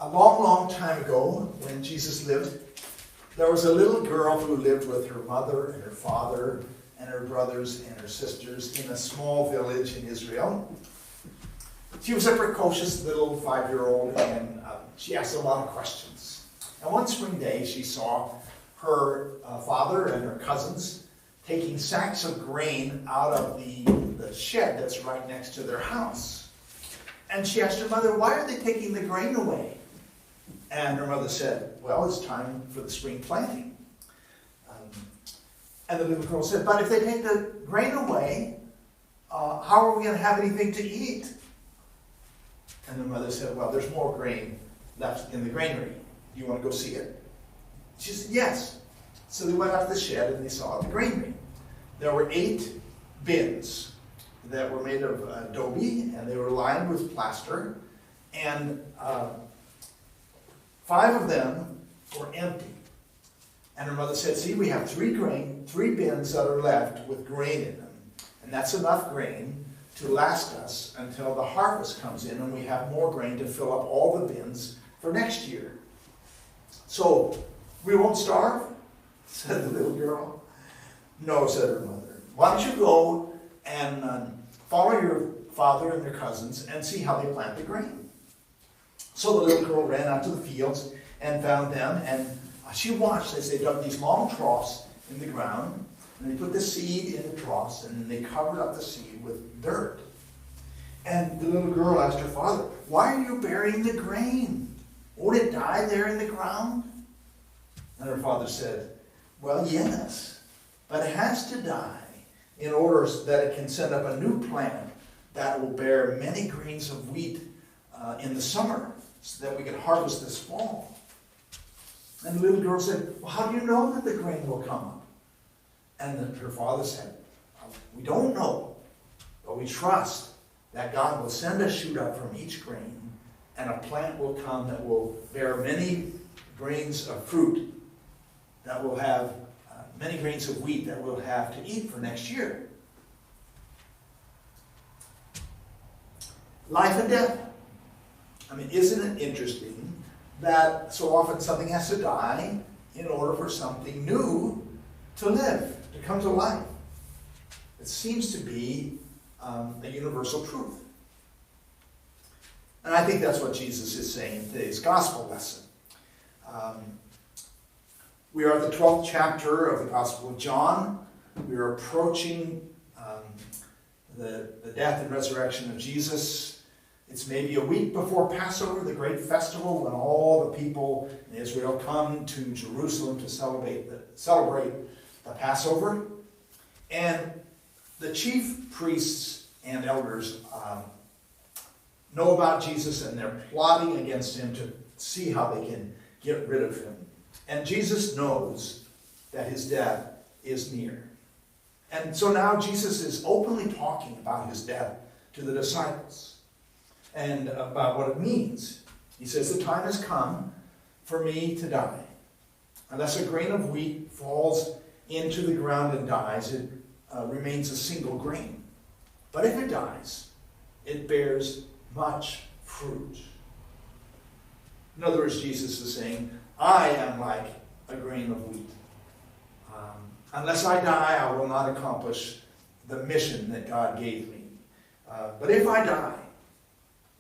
A long, long time ago, when Jesus lived, there was a little girl who lived with her mother and her father and her brothers and her sisters in a small village in Israel. She was a precocious little 5-year-old, and she asked a lot of questions. And one spring day, she saw her father and her cousins taking sacks of grain out of the shed that's right next to their house. And she asked her mother, "Why are they taking the grain away?" And her mother said, "Well, it's time for the spring planting." And the little girl said, "But if they take the grain away, how are we going to have anything to eat?" And the mother said, "Well, there's more grain left in the granary. Do you want to go see it?" She said, "Yes." So they went out to the shed and they saw the granary. There were 8 bins that were made of adobe, and they were lined with plaster, and 5 of them were empty. And her mother said, "See, we have 3 bins that are left with grain in them, and that's enough grain to last us until the harvest comes in and we have more grain to fill up all the bins for next year. So, we won't starve?" said the little girl. "No," said her mother. "Why don't you go and follow your father and their cousins and see how they plant the grain." So the little girl ran out to the fields and found them, and she watched as they dug these long troughs in the ground, and they put the seed in the troughs, and then they covered up the seed with dirt. And the little girl asked her father, "Why are you burying the grain? Won't it die there in the ground?" And her father said, "Well, yes, but it has to die in order that it can send up a new plant that will bear many grains of wheat in the summer, so that we can harvest this fall." And the little girl said, "Well, how do you know that the grain will come up?" And her father said, "We don't know, but we trust that God will send a shoot up from each grain, and a plant will come that will bear many grains of fruit, that will have many grains of wheat that we'll have to eat for next year." Life and death. I mean, isn't it interesting that so often something has to die in order for something new to live, to come to life? It seems to be a universal truth. And I think that's what Jesus is saying in today's gospel lesson. We are at the 12th chapter of the Gospel of John. We are approaching the death and resurrection of Jesus. It's maybe a week before Passover, the great festival, when all the people in Israel come to Jerusalem to celebrate the Passover. And the chief priests and elders know about Jesus, and they're plotting against him to see how they can get rid of him. And Jesus knows that his death is near. And so now Jesus is openly talking about his death to the disciples and about what it means. He says, "The time has come for me to die. Unless a grain of wheat falls into the ground and dies, it remains a single grain. But if it dies, it bears much fruit." In other words, Jesus is saying, I am like a grain of wheat. Unless I die, I will not accomplish the mission that God gave me. But if I die,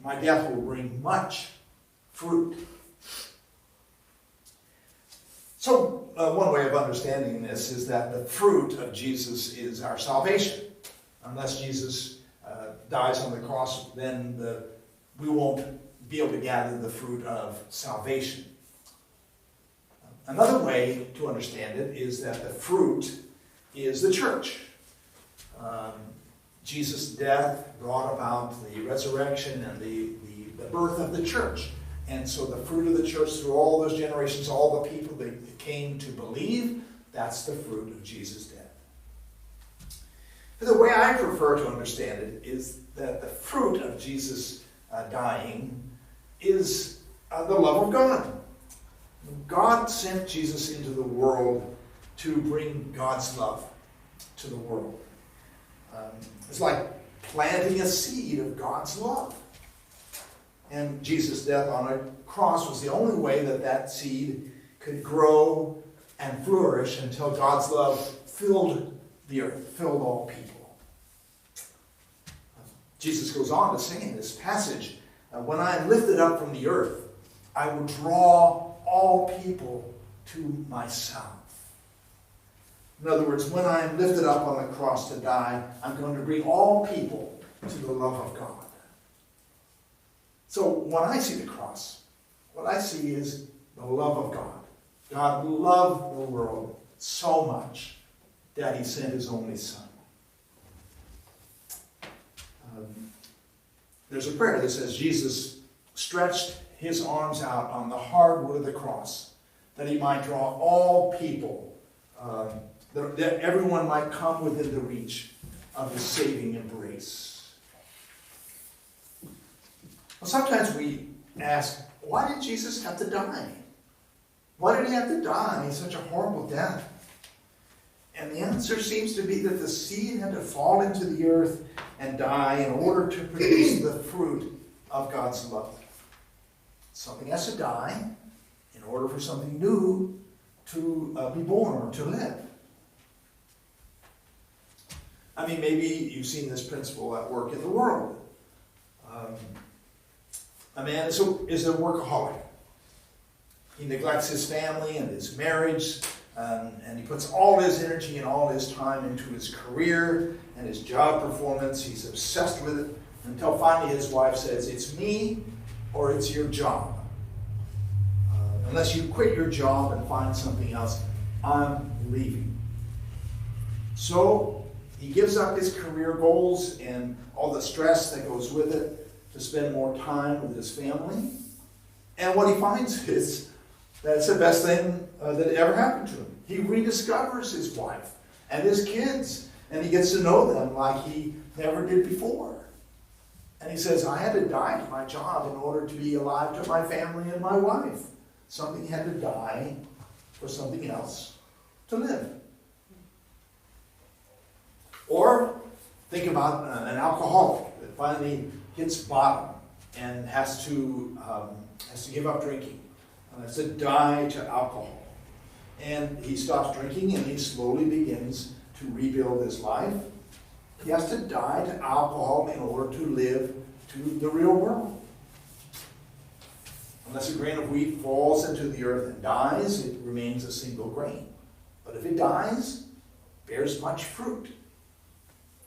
my death will bring much fruit. So, one way of understanding this is that the fruit of Jesus is our salvation. Unless Jesus dies on the cross, then we won't be able to gather the fruit of salvation. Another way to understand it is that the fruit is the church. Jesus' death brought about the resurrection and the birth of the church. And so the fruit of the church through all those generations, all the people that came to believe, that's the fruit of Jesus' death. But the way I prefer to understand it is that the fruit of Jesus dying is the love of God. God sent Jesus into the world to bring God's love to the world. It's like planting a seed of God's love. And Jesus' death on a cross was the only way that that seed could grow and flourish until God's love filled the earth, filled all people. Jesus goes on to say in this passage, when I am lifted up from the earth, I will draw all people to myself. In other words, when I am lifted up on the cross to die, I'm going to bring all people to the love of God. So when I see the cross, what I see is the love of God. God loved the world so much that he sent his only son. There's a prayer that says Jesus stretched his arms out on the hard wood of the cross that he might draw all people, that everyone might come within the reach of his saving embrace. Well, sometimes we ask, why did Jesus have to die? Why did he have to die such a horrible death? And the answer seems to be that the seed had to fall into the earth and die in order to produce the fruit of God's love. Something has to die in order for something new to be born or to live. I mean, maybe you've seen this principle at work in the world. A man is a workaholic. He neglects his family and his marriage, and he puts all his energy and all his time into his career and his job performance. He's obsessed with it until finally his wife says, it's me or it's your job. Unless you quit your job and find something else, I'm leaving. So he gives up his career goals and all the stress that goes with it to spend more time with his family. And what he finds is that it's the best thing that ever happened to him. He rediscovers his wife and his kids, and he gets to know them like he never did before. And he says, I had to die to my job in order to be alive to my family and my wife. Something had to die for something else to live. Or think about an alcoholic that finally hits bottom and has to give up drinking. Has to die to alcohol. And he stops drinking and he slowly begins to rebuild his life. He has to die to alcohol in order to live to the real world. Unless a grain of wheat falls into the earth and dies, it remains a single grain. But if it dies, it bears much fruit.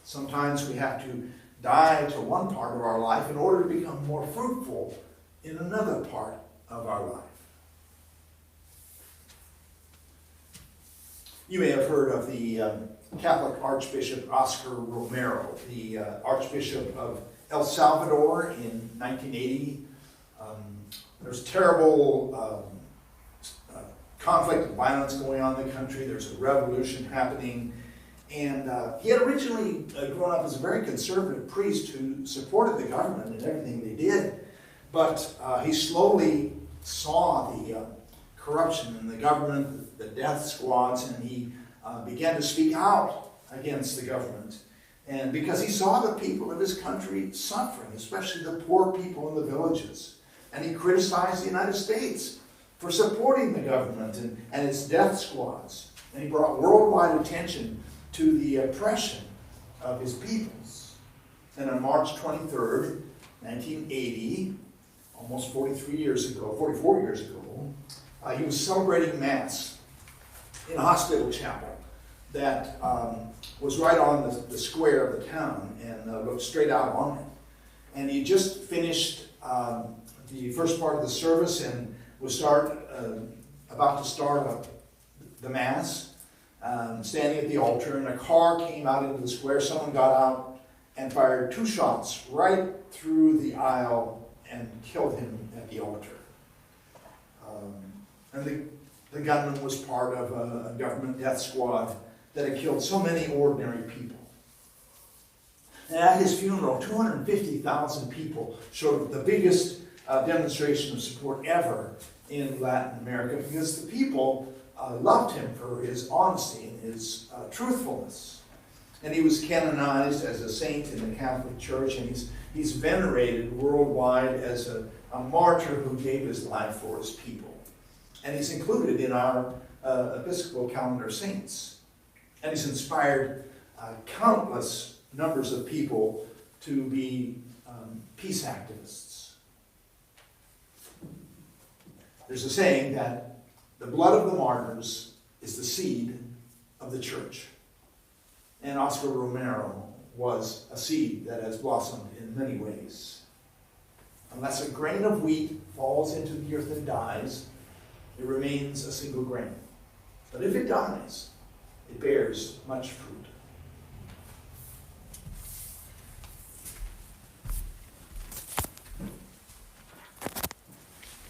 Sometimes we have to die to one part of our life in order to become more fruitful in another part of our life. You may have heard of the Catholic Archbishop Oscar Romero, the Archbishop of El Salvador in 1980. There's terrible conflict and violence going on in the country. There's a revolution happening. And he had originally grown up as a very conservative priest who supported the government and everything they did. But he slowly saw the corruption in the government, the death squads, and he began to speak out against the government. And because he saw the people of his country suffering, especially the poor people in the villages. And he criticized the United States for supporting the government and its death squads. And he brought worldwide attention to the oppression of his peoples. And on March 23rd, 1980, almost 44 years ago, he was celebrating Mass in a hospital chapel that was right on the square of the town and looked straight out on it. And he just finished the first part of the service and was about to start the Mass, standing at the altar, and a car came out into the square. Someone got out and fired 2 shots right through the aisle and killed him at the altar. And the gunman was part of a government death squad that had killed so many ordinary people. And at his funeral, 250,000 people showed up, the biggest demonstration of support ever in Latin America, because the people loved him for his honesty and his truthfulness. And he was canonized as a saint in the Catholic Church, and he's venerated worldwide as a martyr who gave his life for his people. And he's included in our Episcopal calendar saints. And he's inspired countless numbers of people to be peace activists. There's a saying that the blood of the martyrs is the seed of the church. And Oscar Romero was a seed that has blossomed in many ways. Unless a grain of wheat falls into the earth and dies, it remains a single grain. But if it dies, it bears much fruit.